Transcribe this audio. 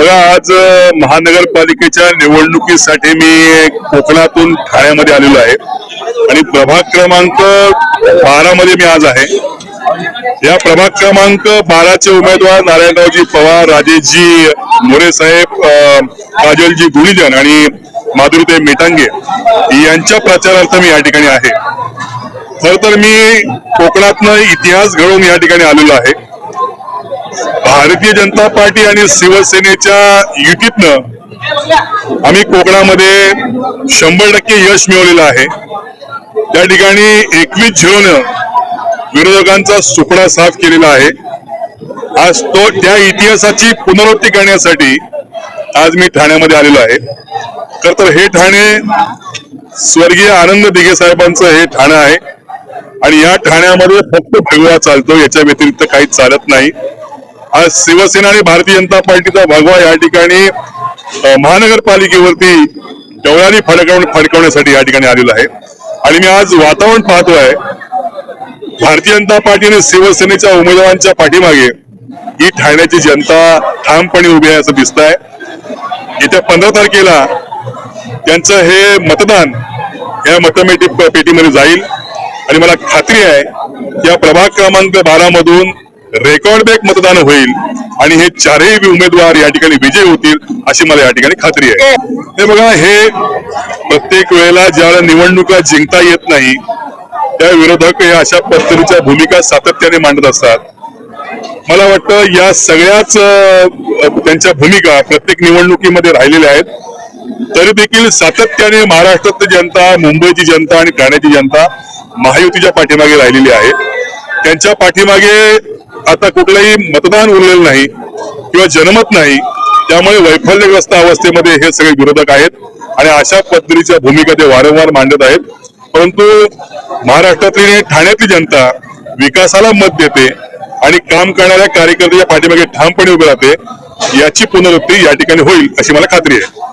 बघा, आज महानगरपालिकेच्या निवडणुकीसाठी मी कोकणातून ठाण्यामध्ये आलेलो आहे आणि प्रभाग क्रमांक 12 मध्ये मी आज आहे. या प्रभाग क्रमांक 12चे उमेदवार नारायणरावजी पवार, राजेशजी मोरे साहेब, काजलजी गुणीजन आणि माधुरीताई मेटांगे यांच्या प्रचारार्थ मी या ठिकाणी आहे. खर तर मी कोकणातनं इतिहास घडवून या ठिकाणी आलेलो आहे. भारतीय जनता पार्टी आणि शिवसेनेच्या युतीतनं आम्ही कोकणामध्ये 100% यश मिळवलेलं आहे. त्या ठिकाणी 21-0 विरोधकांचा सुपडा साफ केलेला आहे. आज त्या इतिहासाची पुनरावृत्ती करण्यासाठी आज मी ठाण्यामध्ये आलेलो आहे. खर तर हे ठाणे स्वर्गीय आनंद दिघे साहेबांचं हे ठाणं आहे आणि या ठाण्यामध्ये फक्त भगवा चालतो, याच्या व्यतिरिक्त काही चालत नाही. आज शिवसेना आणि भारतीय जनता पार्टीचा भगवा या ठिकाणी महानगरपालिकेवरती डवळानी फडकवण्यासाठी या ठिकाणी आलेला आहे. आणि मी आज वातावरण पाहतोय, भारतीय जनता पार्टी आणि शिवसेनेच्या उमेदवारांच्या पाठीमागे ही ठाण्याची जनता ठामपणे उभी आहे असं दिसत आहे. येत्या 15 तारखेला त्यांचं हे मतदान या पेटीमध्ये जाईल आणि मला खात्री आहे या प्रभाग क्रमांक 12 मधून रेकॉर्ड ब्रेक मतदान होईल आणि हे चारही उमेदवार या ठिकाणी विजयी होतील अशी मला या ठिकाणी खात्री आहे. हे बघा, हे प्रत्येक वेळेला ज्यावेळेला निवडणुका जिंकता येत नाही त्या विरोधक हे अशा पद्धतीच्या भूमिका सातत्याने मांडत असतात. मला वाटतं या सगळ्याच त्यांच्या भूमिका प्रत्येक निवडणुकीमध्ये राहिलेल्या आहेत. तरी देखील सातत्याने महाराष्ट्रातली जनता, मुंबईची जनता आणि ठाण्याची जनता महायुतीच्या पाठीमागे राहिलेली आहे. त्यांच्या पाठीमागे आता कुठलंही मतदान उरलेलं नाही किंवा जनमत नाही. त्यामुळे वैफल्यग्रस्त अवस्थेमध्ये हे सगळे विरोधक आहेत आणि अशा पद्धतीच्या भूमिका ते वारंवार मांडत आहेत. परंतु महाराष्ट्रातली ठाण्यातली जनता विकासाला मत देते आणि काम करणाऱ्या कार्यकर्त्याच्या पाठीमागे ठामपणे उभे राहते. याची पुनरावृत्ती या ठिकाणी होईल अशी मला खात्री आहे.